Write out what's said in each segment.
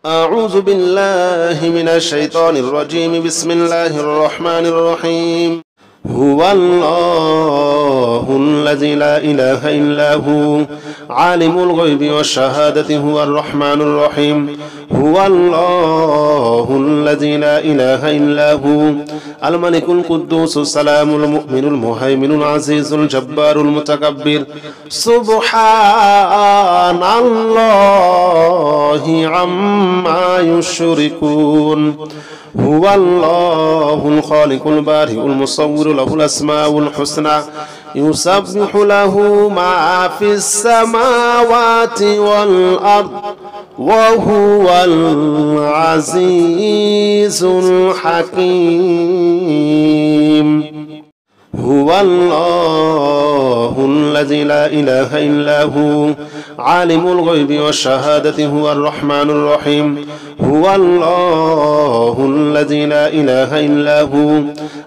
أعوذ بالله من الشيطان الرجيم. بسم الله الرحمن الرحيم. هو الله الذي لا إله إلا هو عالم الغيب والشهادة هو الرحمن الرحيم. هو الله الذي لا إله إلا هو الملك القدوس السلام المؤمن المهيمن العزيز الجبار المتكبر. سبحان الله عما يشركون. هو الله الخالق البارئ المصور له الأسماء الحسنى يسبح له ما في السماوات والأرض وهو العزيز الحكيم. هو الله الذي لا إله إلا هو عالم الغيب والشهادة هو الرحمن الرحيم. هو الله الذي لا إله إلا هو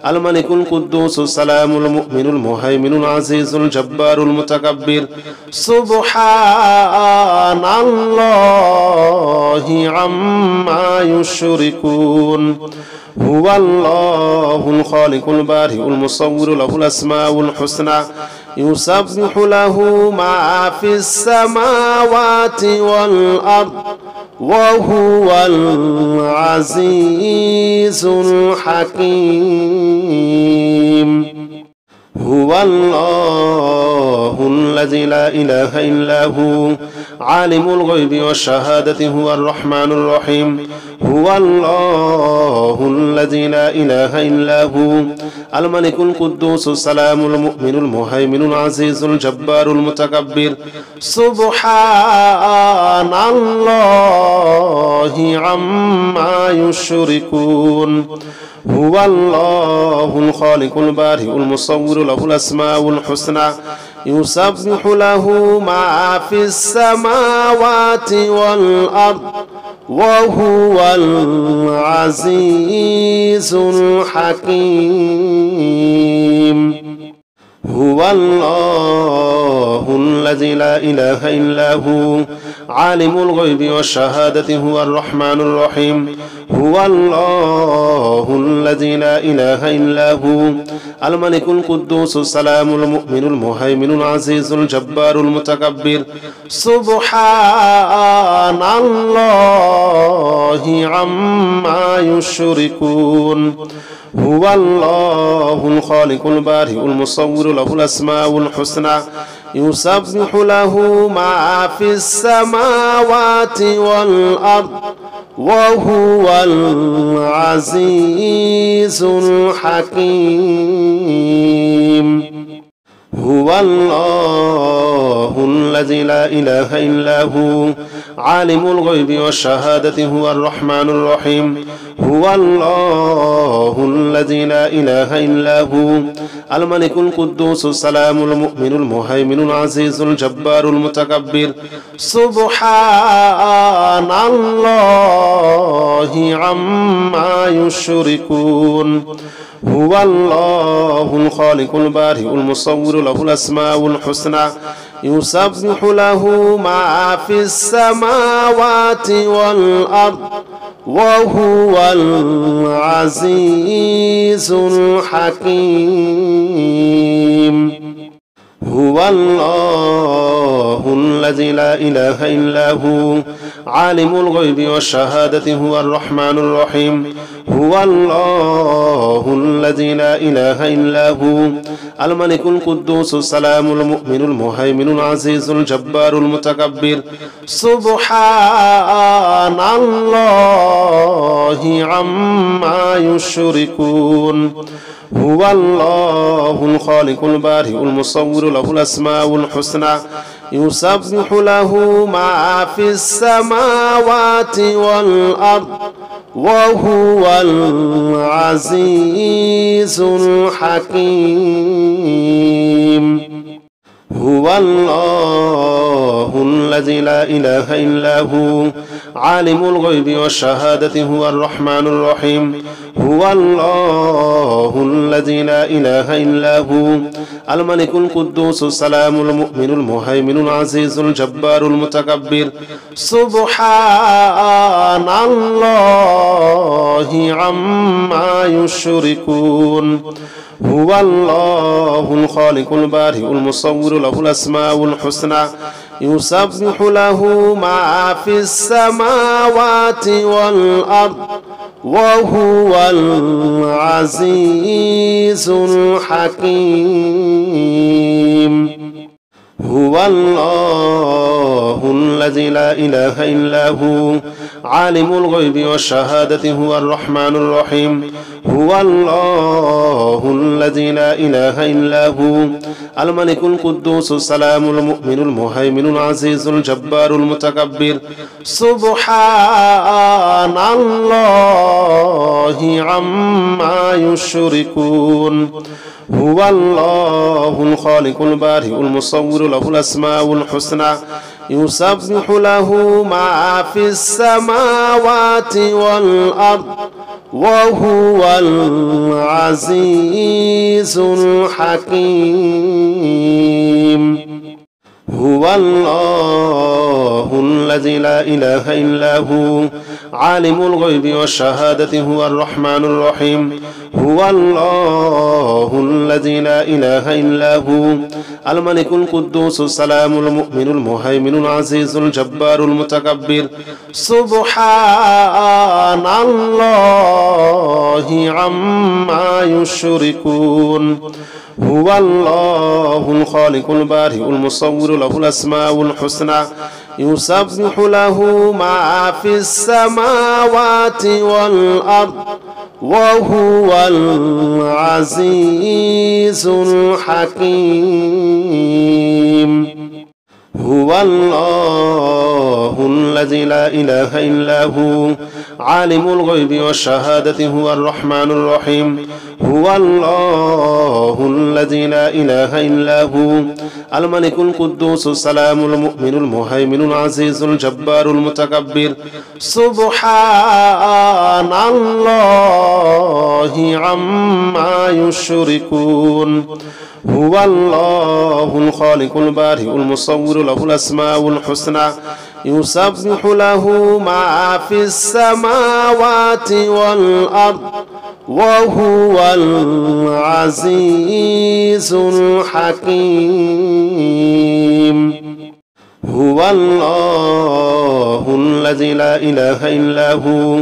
الملك القدوس السلام المؤمن المهيمن العزيز الجبار المتكبر. سبحان الله عما يشركون. هو الله الخالق البارئ المصور له الأسماء الحسنى يسبح له ما في السماوات والأرض وهو العزيز الحكيم. هو الله الذي لا إله إلا هو عالم الغيب والشهادة هو الرحمن الرحيم. هو الله الذي لا إله إلا هو الملك القدوس السلام المؤمن المهيمن العزيز الجبار المتكبر. سبحان الله عما يشركون. هو الله الخالق البارئ المصور له الأسماء الحسنى يسبح له ما في السماوات والأرض وهو العزيز الحكيم. هو الله الذي لا إله إلا هو عالم الغيب والشهادة هو الرحمن الرحيم. هو الله الذي لا إله إلا هو الملك القدوس السلام المؤمن المهيمن العزيز الجبار المتكبر. سبحان الله عما يشركون. هو الله الخالق البارئ المصور له الأسماء الحسنى يسبح له ما في السماوات والأرض وهو العزيز الحكيم. هو الله الذي لا إله إلا هو عالم الغيب والشهادة هو الرحمن الرحيم. هو الله الذي لا إله إلا هو الملك القدوس السلام المؤمن المهيمن العزيز الجبار المتكبر. سبحان الله عما يشركون. هو الله الخالق البارئ المصور له الأسماء الحسنى يسبح له ما في السماوات والأرض وهو العزيز الحكيم. هو الله الذي لا إله إلا هو عالم الغيب والشهادة هو الرحمن الرحيم. هو الله الذي لا إله إلا هو الملك القدوس السلام المؤمن المهيمن العزيز الجبار المتكبر. سبحان الله عما يشركون. هو الله الخالق البارئ المصور له الأسماء الحسنى يسبح له ما في السماوات والأرض وهو العزيز الحكيم. هو الله الذي لا إله إلا هو عالم الغيب والشهادة هو الرحمن الرحيم. هو الله الذي لا إله إلا هو الملك القدوس السلام المؤمن المهيمن العزيز الجبار المتكبر. سبحان الله عما يشركون هو الله الخالق البارئ المصور له الأسماء الحسنى يسبح له ما في السماوات والأرض وهو العزيز الحكيم هو الله الذي لا إله إلا هو عالم الغيب والشهادة هو الرحمن الرحيم هو الله الذي لا إله إلا هو الملك القدوس السلام المؤمن المهيمن العزيز الجبار المتكبر سبحان الله عما يشركون هو الله الخالق البارئ المصور له الأسماء الحسنى يسبح له ما في السماوات والأرض وهو العزيز الحكيم هو الله الذي لا إله إلا هو عالم الغيب والشهادة هو الرحمن الرحيم هو الله الذي لا إله إلا هو الملك القدوس السلام المؤمن المهيمن العزيز الجبار المتكبر سبحان الله عما يشركون هو الله الخالق البارئ المصور له الأسماء الحسنى يسبح له ما في السماوات والأرض وهو العزيز الحكيم هو الله الذي لا إله إلا هو عالم الغيب والشهادة هو الرحمن الرحيم هو الله الذي لا إله إلا هو الملك القدوس السلام المؤمن المهيمن العزيز الجبار المتكبر سبحان الله عما يشركون هو الله الخالق البارئ المصور له الأسماء الحسنى يسبح له ما في السماوات والأرض وهو العزيز الحكيم هو الله الذي لا إله إلا هو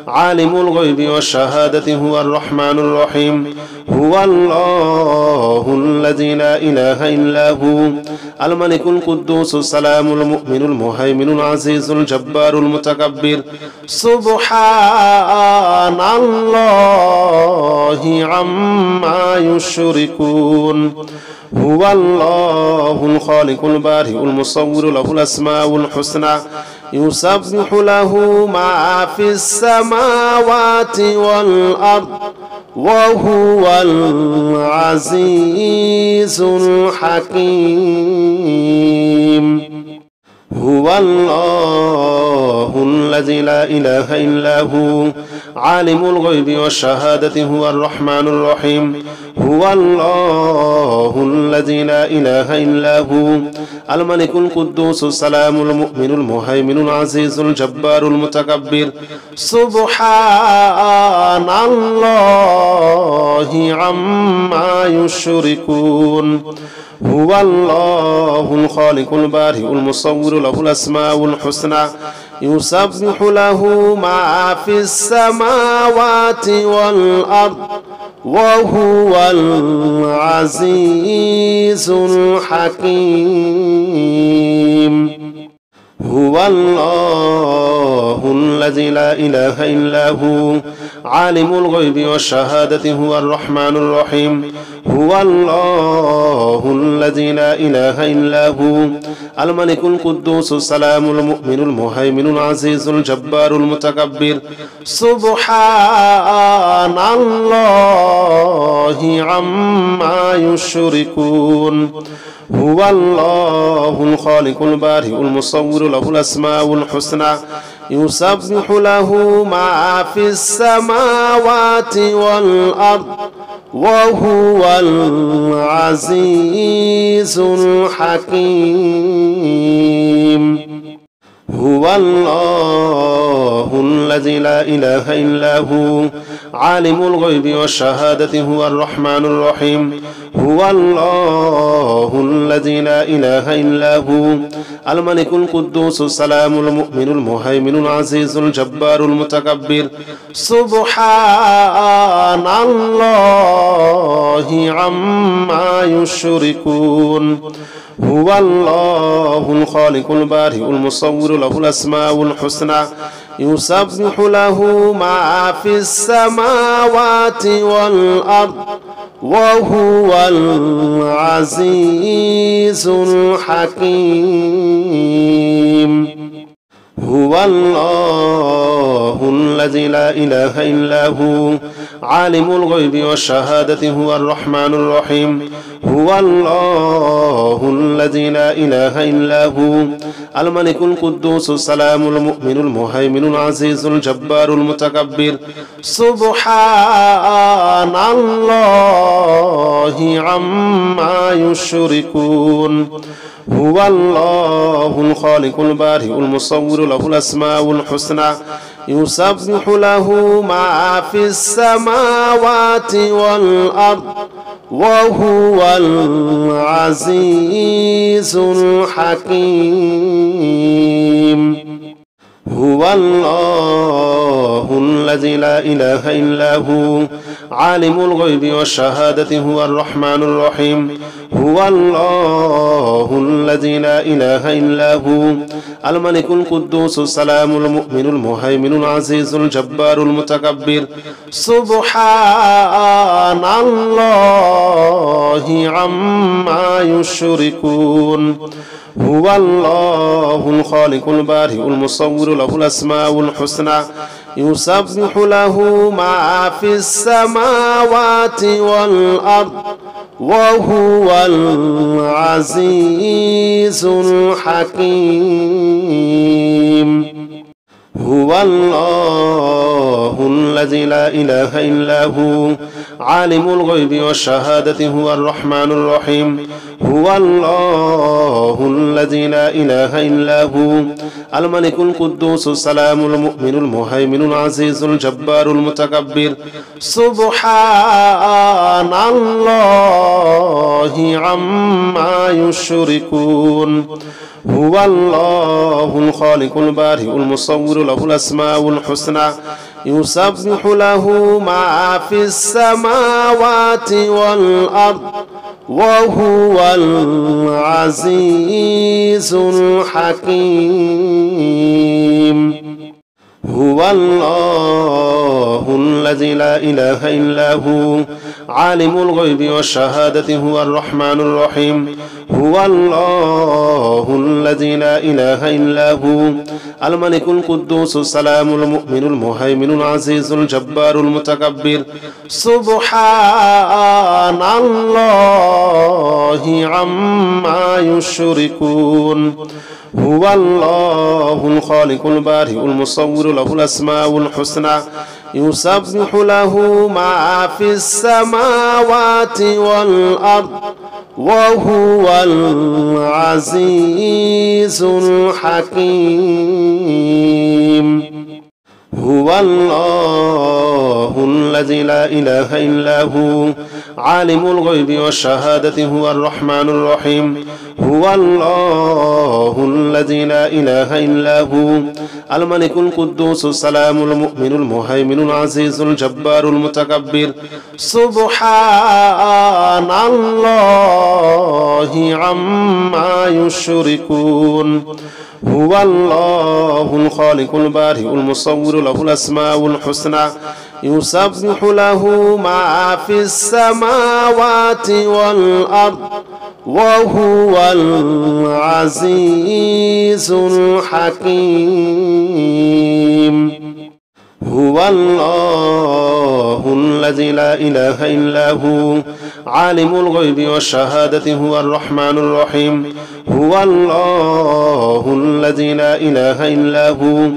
عالم الغيب والشهادة هو الرحمن الرحيم هو الله الذي لا إله إلا هو الملك القدوس السلام المؤمن المهيمن العزيز الجبار المتكبر سبحان الله عما يشركون هو الله الخالق البارئ المصور له الأسماء الحسنى يسبح له ما في السماوات والأرض وهو العزيز الحكيم هو الله الذي لا إله إلا هو عالم الغيب والشهادة هو الرحمن الرحيم هو الله الذي لا إله إلا هو الملك القدوس السلام المؤمن المهيمن العزيز الجبار المتكبر سبحان الله عما يشركون هو الله الخالق البارئ المصور له الأسماء الحسنى يسبح له ما في السماوات والأرض وهو العزيز الحكيم هو الله الذي لا إله إلا هو عالم الغيب والشهادة هو الرحمن الرحيم هو الله الذي لا إله إلا هو الملك القدوس السلام المؤمن المهيمن العزيز الجبار المتكبر سبحان الله عما يشركون هو الله الخالق البارئ المصور له الأسماء الحسنى يسبح له ما في السماوات والأرض وهو العزيز الحكيم هو الله الذي لا إله إلا هو عالم الغيب والشهادة هو الرحمن الرحيم هو الله الذي لا إله إلا هو الملك القدوس السلام المؤمن المهيمن العزيز الجبار المتكبر سبحان الله عما يشركون هو الله الخالق البارئ المصور له الأسماء الحسنى يسبح له ما في السماوات والأرض وهو العزيز الحكيم هو الله الذي لا إله إلا هو عالم الغيب والشهادة هو الرحمن الرحيم هو الله الذي لا إله إلا هو الملك القدوس السلام المؤمن المهيمن العزيز الجبار المتكبر سبحان الله عما يشركون هو الله الخالق البارئ المصور له الأسماء الحسنى يسبح له ما في السماوات والأرض وهو العزيز الحكيم هو الله الذي لا إله إلا هو عالم الغيب والشهادة هو الرحمن الرحيم هو الله الذي لا إله إلا هو الملك القدوس السلام المؤمن المهيمن العزيز الجبار المتكبر سبحان الله عما يشركون هو الله الخالق البارئ المصور له الأسماء الحسنى يسبح له ما في السماوات والأرض وهو العزيز الحكيم هو الله الذي لا إله إلا هو عالم الغيب والشهادة هو الرحمن الرحيم هو الله الذي لا إله إلا هو الملك القدوس السلام المؤمن المهيمن العزيز الجبار المتكبر سبحان الله عما يشركون هو الله الخالق البارئ المصور له الأسماء الحسنى يسبح له ما في السماوات والأرض وهو العزيز الحكيم هو الله الذي لا إله إلا هو عالم الغيب والشهادة هو الرحمن الرحيم هو الله الذي لا إله إلا هو الملك القدوس السلام المؤمن المهيمن العزيز الجبار المتكبر سبحان الله عما يشركون هو الله الخالق البارئ المصور له الأسماء الحسنى يسبح له ما في السماوات والأرض وهو العزيز الحكيم هو الله الذي لا إله إلا هو عالم الغيب والشهادة هو الرحمن الرحيم هو الله الذي لا إله إلا هو الملك القدوس السلام المؤمن المهيمن العزيز الجبار المتكبر سبحان الله عما يشركون هو الله الخالق البارئ المصور له الأسماء الحسنى يسبح له ما في السماوات والأرض وهو العزيز الحكيم هو الله الذي لا إله إلا هو عالم الغيب والشهادة هو الرحمن الرحيم هو الله الذي لا إله إلا هو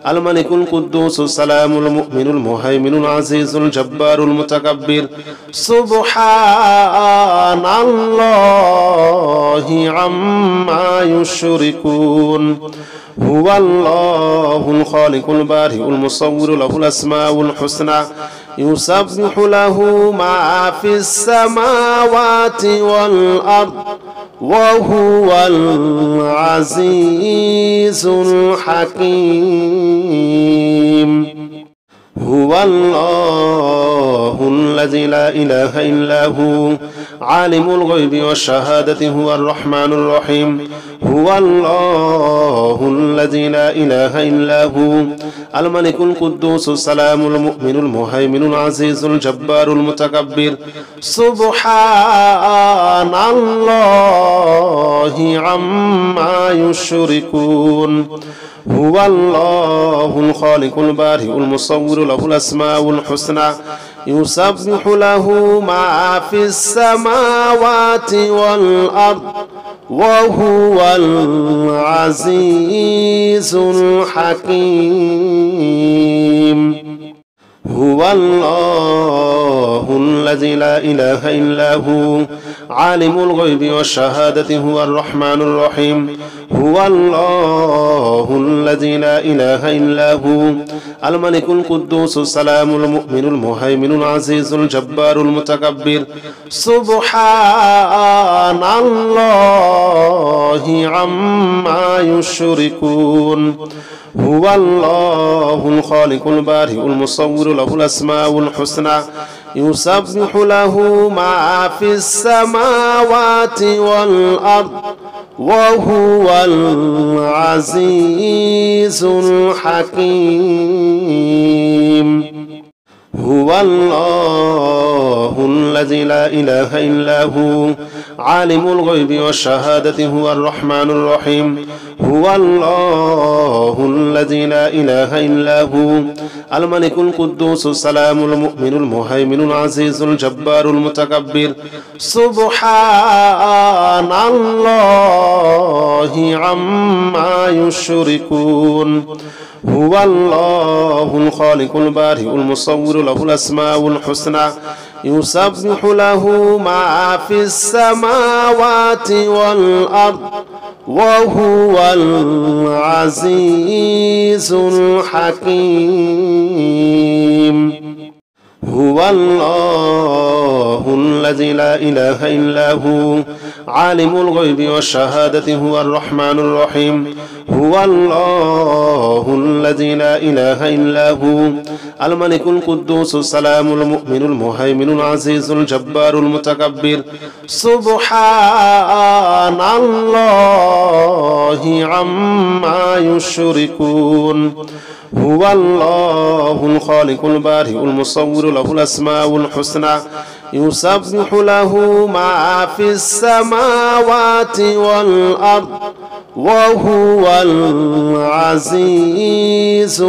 الملك القدوس السلام المؤمن المهيمن العزيز الجبار المتكبر سبحان الله عما يشركون هو الله الخالق البارئ المصور له الأسماء الحسنى يسبح له ما في السماوات والأرض وهو العزيز الحكيم هو الله الذي لا إله إلا هو عالم الغيب والشهادة هو الرحمن الرحيم هو الله الذي لا إله إلا هو الملك القدوس السلام المؤمن المهيمن العزيز الجبار المتكبر سبحان الله عما يشركون هو الله الخالق البارئ المصور له الأسماء الحسنى يسبح له ما في السماوات والأرض وهو العزيز الحكيم هو الله الذي لا إله إلا هو عالم الغيب والشهادة هو الرحمن الرحيم هو الله الذي لا إله إلا هو الملك القدوس السلام المؤمن المهيمن العزيز الجبار المتكبر سبحان الله عما يشركون هو الله الخالق البارئ المصور له الأسماء الحسنى يسبح له ما في السماوات والأرض وهو العزيز الحكيم هو الله الذي لا إله إلا هو عالم الغيب والشهادة هو الرحمن الرحيم هو الله الذي لا إله إلا هو الملك القدوس السلام المؤمن المهيمن العزيز الجبار المتكبر سبحان الله عما يشركون هو الله الخالق البارئ المصور له الأسماء الحسنى يسبح له ما في السماوات والأرض وهو العزيز الحكيم هو الله الذي لا إله إلا هو عالم الغيب والشهادة هو الرحمن الرحيم هو الله الذي لا إله إلا هو الملك القدوس السلام المؤمن المهيمن العزيز الجبار المتكبر سبحان الله عما يشركون هو الله الخالق البارئ المصور له الأسماء الحسنى يسبح له ما في السماوات والأرض وهو العزيز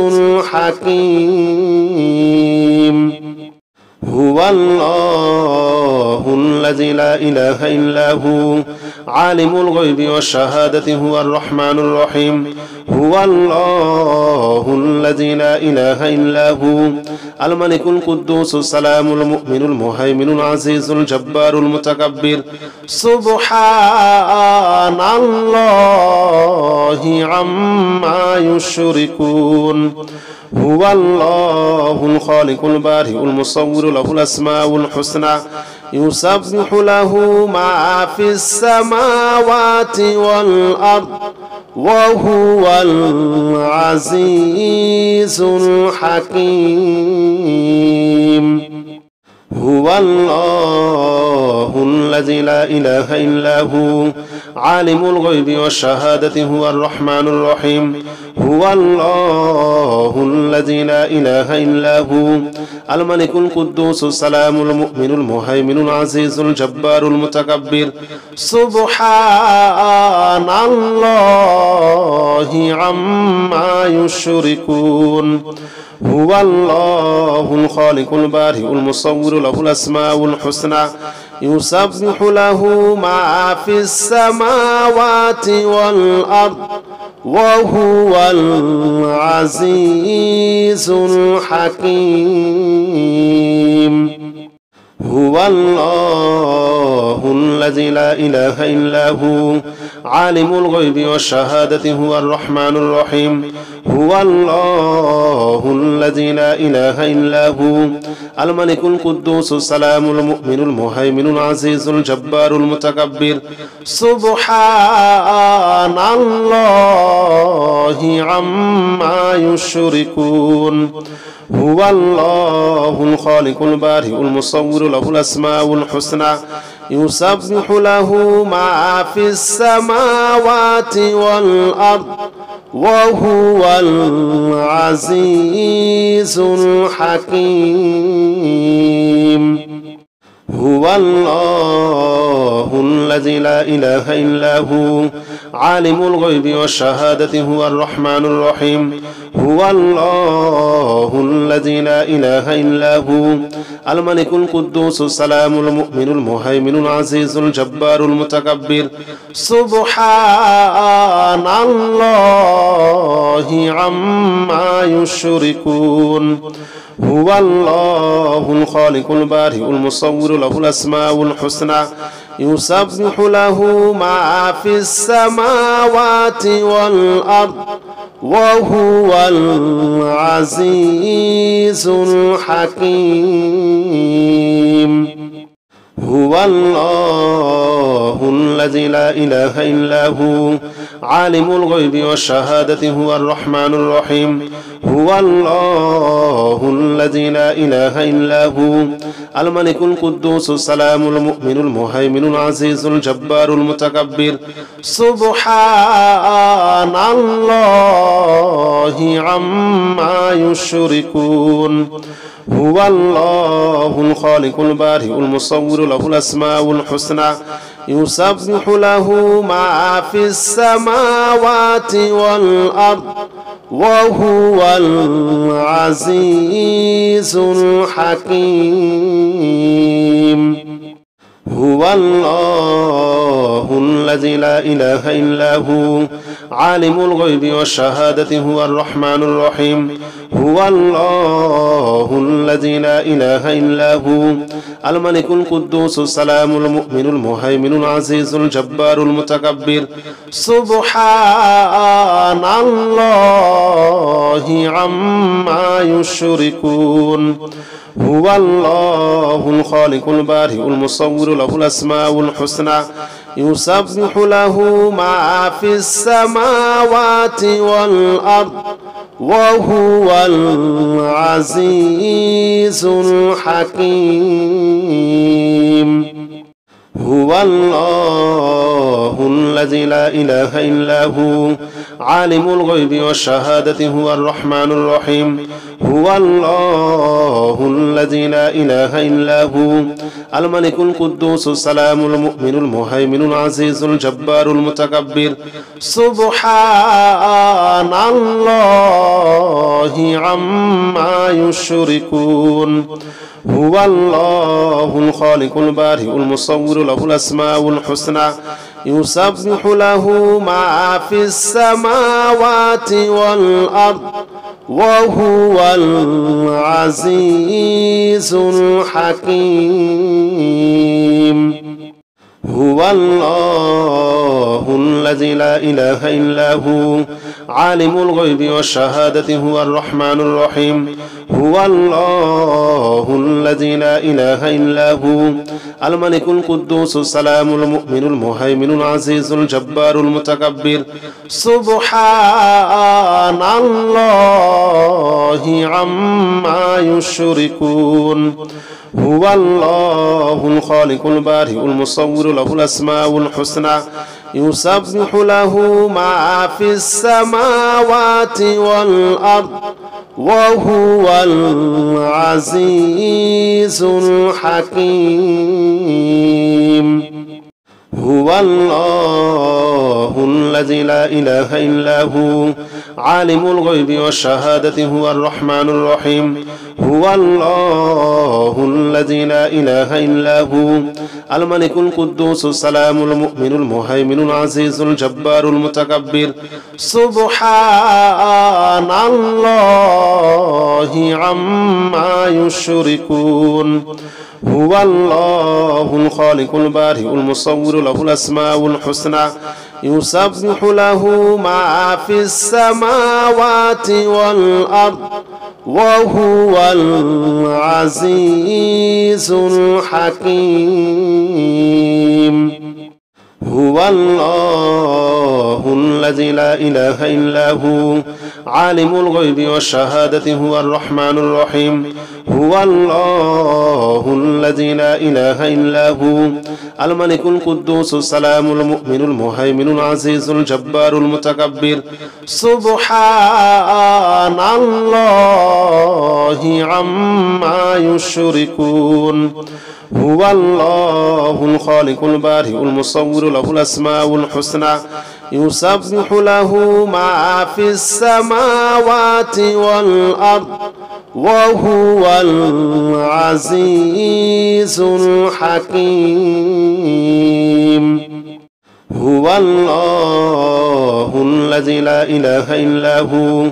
الحكيم هو الله الذي لا إله إلا هو عالم الغيب والشهادة هو الرحمن الرحيم هو الله الذي لا إله إلا هو الملك القدوس السلام المؤمن المهيمن العزيز الجبار المتكبر سبحان الله عما يشركون هو الله الخالق البارئ المصور له الأسماء الحسنى يسبح له ما في السماوات والأرض وهو العزيز الحكيم هو الله الذي لا إله إلا هو عالم الغيب والشهادة هو الرحمن الرحيم هو الله الذي لا إله إلا هو الملك القدوس السلام المؤمن المهيمن العزيز الجبار المتكبر سبحان الله عما يشركون هو الله الخالق البارئ المصور له الأسماء الحسنى يسبح له ما في السماوات والأرض وهو العزيز الحكيم هو الله الذي لا إله إلا هو عالم الغيب والشهادة هو الرحمن الرحيم هو الله الذي لا إله إلا هو الملك القدوس السلام المؤمن المهيمن العزيز الجبار المتكبر سبحان الله عما يشركون هو الله الخالق البارئ المصور له الأسماء الحسنى يسبح له ما في السماوات والأرض وهو العزيز الحكيم هو الله الذي لا إله إلا هو عالم الغيب والشهادة هو الرحمن الرحيم هو الله الذي لا إله إلا هو الملك القدوس السلام المؤمن المهيمن العزيز الجبار المتكبر سبحان الله عما يشركون هو الله الخالق البارئ المصور له الأسماء الحسنى يسبح له ما في السماوات والأرض وهو العزيز الحكيم هو الله الذي لا إله إلا هو عالم الغيب والشهادة هو الرحمن الرحيم هو الله الذي لا إله إلا هو الملك القدوس السلام المؤمن المهيمن العزيز الجبار المتكبر سبحان الله عما يشركون هو الله الخالق البارئ المصور له الأسماء الحسنى يسبح له ما في السماوات والأرض وهو العزيز الحكيم هو الله الذي لا إله إلا هو عالم الغيب والشهادة هو الرحمن الرحيم هو الله الذي لا إله إلا هو الملك القدوس السلام المؤمن المهيمن العزيز الجبار المتكبر سبحان الله عما يشركون هو الله الخالق البارئ المصور له الأسماء الحسنى يسبح له ما في السماوات والأرض وهو العزيز الحكيم هو الله الذي لا إله إلا هو عالم الغيب والشهادة هو الرحمن الرحيم هو الله الذي لا إله إلا هو الملك القدوس السلام المؤمن المهيمن العزيز الجبار المتكبر سبحان الله عما يشركون هو الله الخالق البارئ المصور له الأسماء الحسنى يسبح له ما في السماوات والأرض وهو العزيز الحكيم هو الله الذي لا إله إلا هو عالم الغيب والشهادة هو الرحمن الرحيم هو الله الذي لا إله إلا هو الملك القدوس السلام المؤمن المهيمن العزيز الجبار المتكبر سبحان الله عما يشركون هو الله الخالق البارئ المصور له الأسماء الحسنى يسبح له ما في السماوات والأرض وهو العزيز الحكيم هو الله الذي لا إله إلا هو عالم الغيب والشهادة هو الرحمن الرحيم هو الله الذي لا إله إلا هو الملك القدوس السلام المؤمن المهيمن العزيز الجبار المتكبر سبحان الله عما يشركون هو الله الخالق البارئ المصور له الأسماء الحسنى يسبح له ما في السماوات والأرض وهو العزيز الحكيم هو الله الذي لا إله إلا هو عالم الغيب والشهادة هو الرحمن الرحيم هو الله الذي لا إله إلا هو الملك القدوس السلام المؤمن المهيمن العزيز الجبار المتكبر سبحان الله عما يشركون هو الله الخالق البارئ المصور له الأسماء الحسنى يسبح له ما في السماوات والأرض وهو العزيز الحكيم هو الله الذي لا إله إلا هو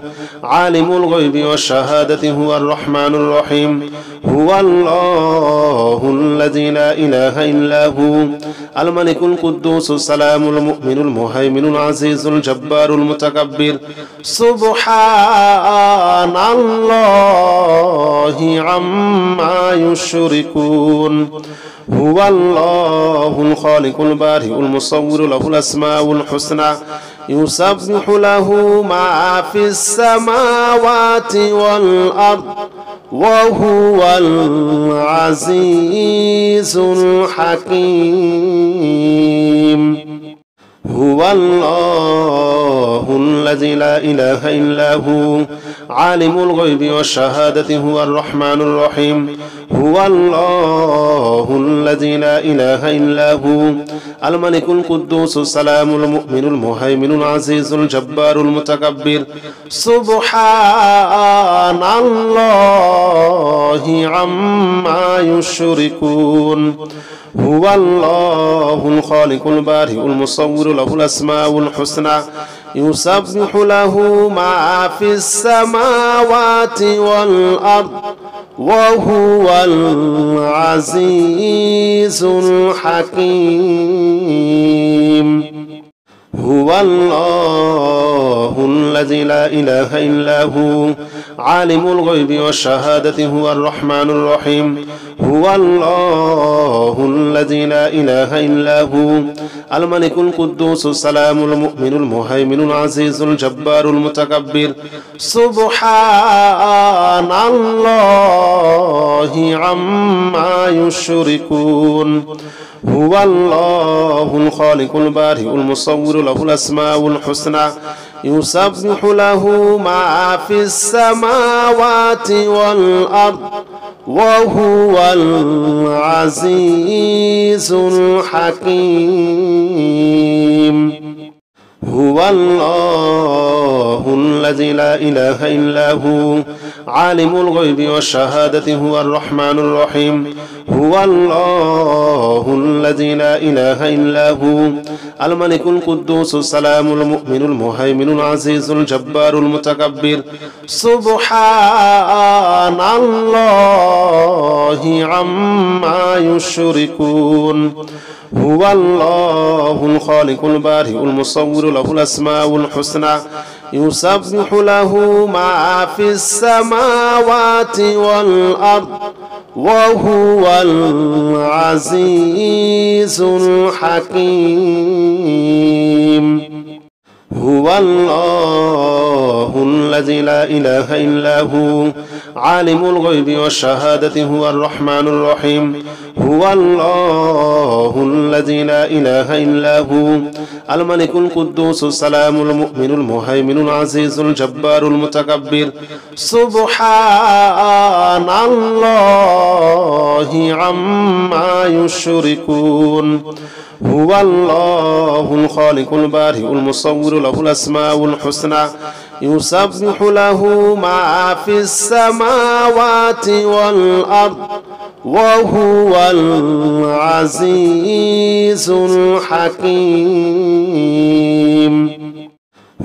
عالم الغيب والشهادة هو الرحمن الرحيم هو الله الذي لا إله إلا هو الملك القدوس السلام المؤمن المهيمن العزيز الجبار المتكبر سبحان الله عما يشركون هو الله الخالق البارئ المصور له الأسماء الحسنى يسبح له ما في السماوات والأرض وهو العزيز الحكيم هو الله الذي لا إله إلا هو عالم الغيب والشهادة هو الرحمن الرحيم هو الله الذي لا إله إلا هو الملك القدوس السلام المؤمن المهيمن العزيز الجبار المتكبر سبحان الله عما يشركون هو الله الخالق البارئ المصور له الأسماء الحسنى يسبح له ما في السماوات والأرض وهو العزيز الحكيم هو الله الذي لا إله إلا هو عالم الغيب والشهادة هو الرحمن الرحيم هو الله الذي لا إله إلا هو الملك القدوس السلام المؤمن المهيمن العزيز الجبار المتكبر سبحان الله عما يشركون هو الله الخالق البارئ المصور له الأسماء الحسنى يسبح له ما في السماوات والأرض وهو العزيز الحكيم هو الله الذي لا إله إلا هو عالم الغيب والشهادة هو الرحمن الرحيم هو الله الذي لا إله إلا هو الملك القدوس السلام المؤمن المهيمن العزيز الجبار المتكبر سبحان الله عما يشركون هو الله الخالق البارئ المصور له الأسماء الحسنى يسبح له ما في السماوات والأرض وهو العزيز الحكيم هو الله الذي لا إله إلا هو عالم الغيب والشهادة هو الرحمن الرحيم هو الله الذي لا إله إلا هو الملك القدوس السلام المؤمن المهيمن العزيز الجبار المتكبر سبحان الله عما يشركون هو الله الخالق البارئ المصور له الأسماء الحسنى يسبح له ما في السماوات والأرض وهو العزيز الحكيم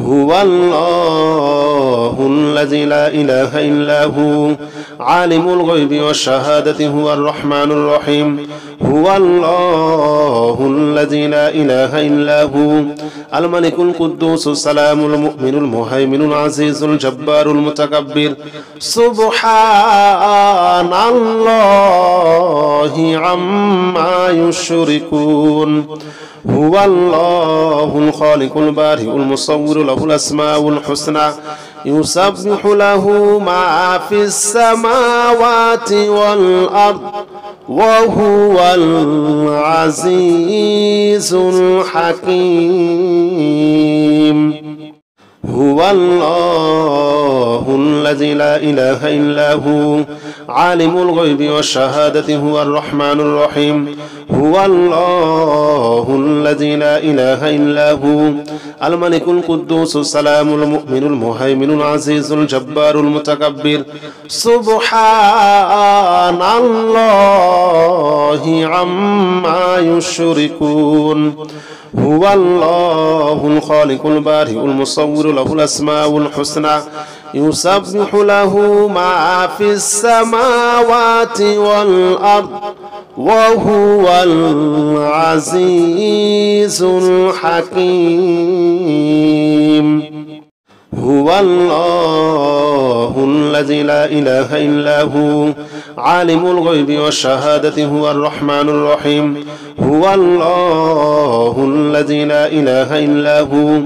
هو الله الذي لا إله إلا هو عالم الغيب والشهادة هو الرحمن الرحيم هو الله الذي لا إله إلا هو الملك القدوس السلام المؤمن المهيمن العزيز الجبار المتكبر سبحان الله عما يشركون هو الله الخالق البارئ المصور له الأسماء الحسنى يسبح له ما في السماوات والأرض وهو العزيز الحكيم هو الله الذي لا إله إلا هو عالم الغيب والشهادة هو الرحمن الرحيم هو الله الذي لا إله إلا هو الملك القدوس السلام المؤمن المهيمن العزيز الجبار المتكبر سبحان الله عما يشركون هو الله الخالق البارئ المصور له الأسماء الحسنى يسبح له ما في السماوات والأرض وهو العزيز الحكيم هو الله الذي لا إله إلا هو عالم الغيب والشهادة هو الرحمن الرحيم هو الله الذي لا إله إلا هو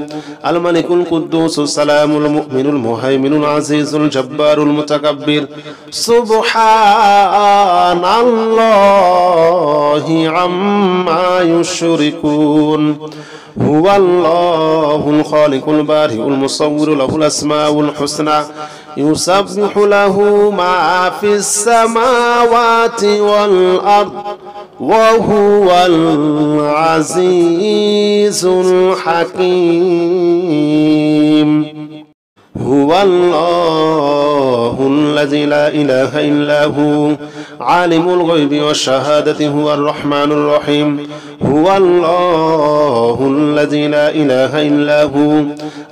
الملك القدوس السلام المؤمن المهيمن العزيز الجبار المتكبر سبحان الله عما يشركون هو الله الخالق البارئ المصور له الأسماء الحسنى يسبح له ما في السماوات والأرض وهو العزيز الحكيم هو الله الذي لا إله إلا هو عالم الغيب والشهادة هو الرحمن الرحيم هو الله الذي لا إله إلا هو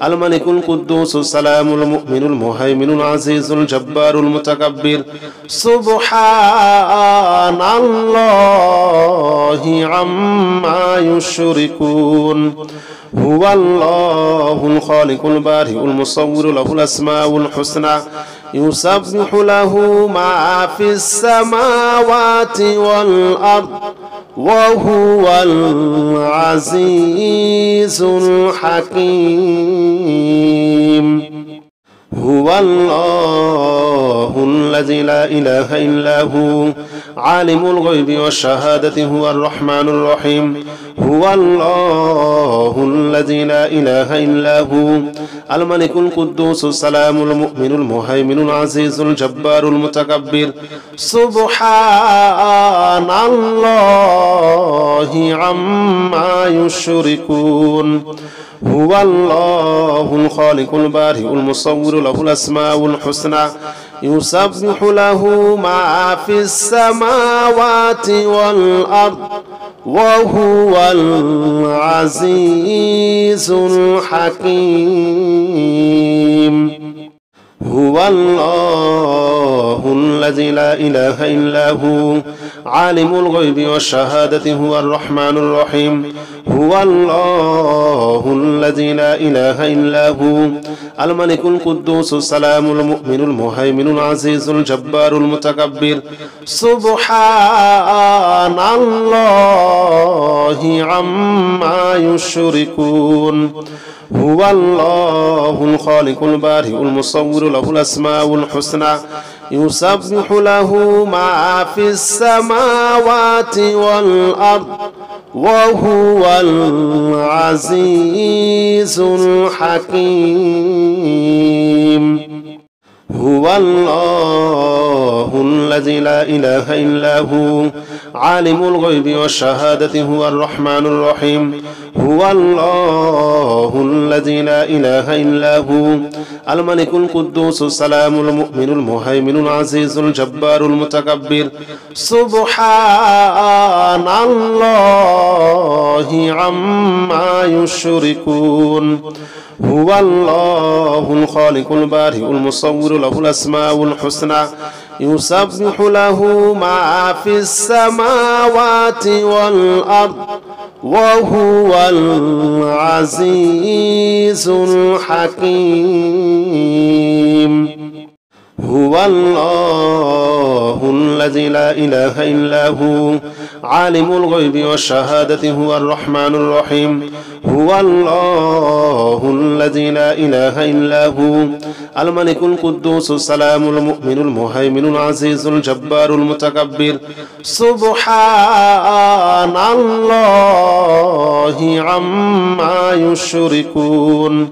الملك القدوس السلام المؤمن المهيمن العزيز الجبار المتكبر سبحان الله عما يشركون هو الله الخالق البارئ المصور له الأسماء الحسنى يسبح له ما في السماوات والأرض وهو العزيز الحكيم هو الله الذي لا إله إلا هو عالم الغيب والشهادة هو الرحمن الرحيم هو الله الذي لا إله إلا هو الملك القدوس السلام المؤمن المهيمن العزيز الجبار المتكبر سبحان الله عما يشركون هو الله الخالق البارئ المصور له الأسماء الحسنى يسبح له ما في السماوات والأرض وهو العزيز الحكيم هو الله الذي لا إله إلا هو عالم الغيب والشهادة هو الرحمن الرحيم هو الله الذي لا إله إلا هو الملك القدوس السلام المؤمن المهيمن العزيز الجبار المتكبر سبحان الله عما يشركون هو الله الخالق البارئ المصور له الأسماء الحسنى يسبح له ما في السماوات والأرض وهو العزيز الحكيم هو الله الذي لا إله إلا هو عالم الغيب والشهادة هو الرحمن الرحيم هو الله الذي لا إله إلا هو الملك القدوس السلام المؤمن المهيمن العزيز الجبار المتكبر سبحان الله عما يشركون هو الله الخالق البارئ المصور له الأسماء الحسنى يسبح له ما في السماوات والأرض وهو العزيز الحكيم هو الله الذي لا إله إلا هو عالم الغيب والشهادة هو الرحمن الرحيم هو الله الذي لا إله إلا هو الملك القدوس السلام المؤمن المهيمن العزيز الجبار المتكبر سبحان الله عما يشركون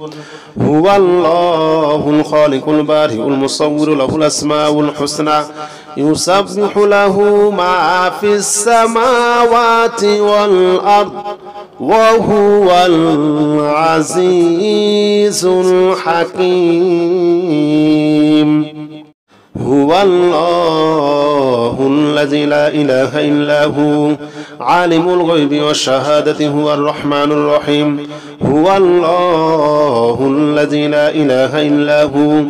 هو الله الخالق البارئ المصور له الأسماء الحسنى يسبح له ما في السماوات والأرض وهو العزيز الحكيم هو الله الذي لا إله إلا هو عالم الغيب والشهادة هو الرحمن الرحيم هو الله الذي لا إله إلا هو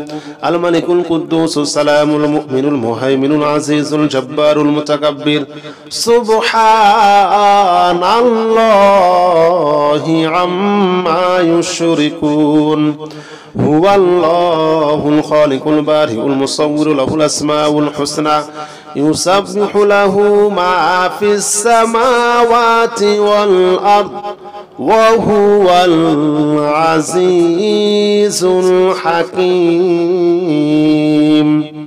الملك القدوس السلام المؤمن المهيمن العزيز الجبار المتكبر سبحان الله عما يشركون هو الله الخالق البارئ المصور له الأسماء الحسنى يسبح له ما في السماوات والأرض وهو العزيز الحكيم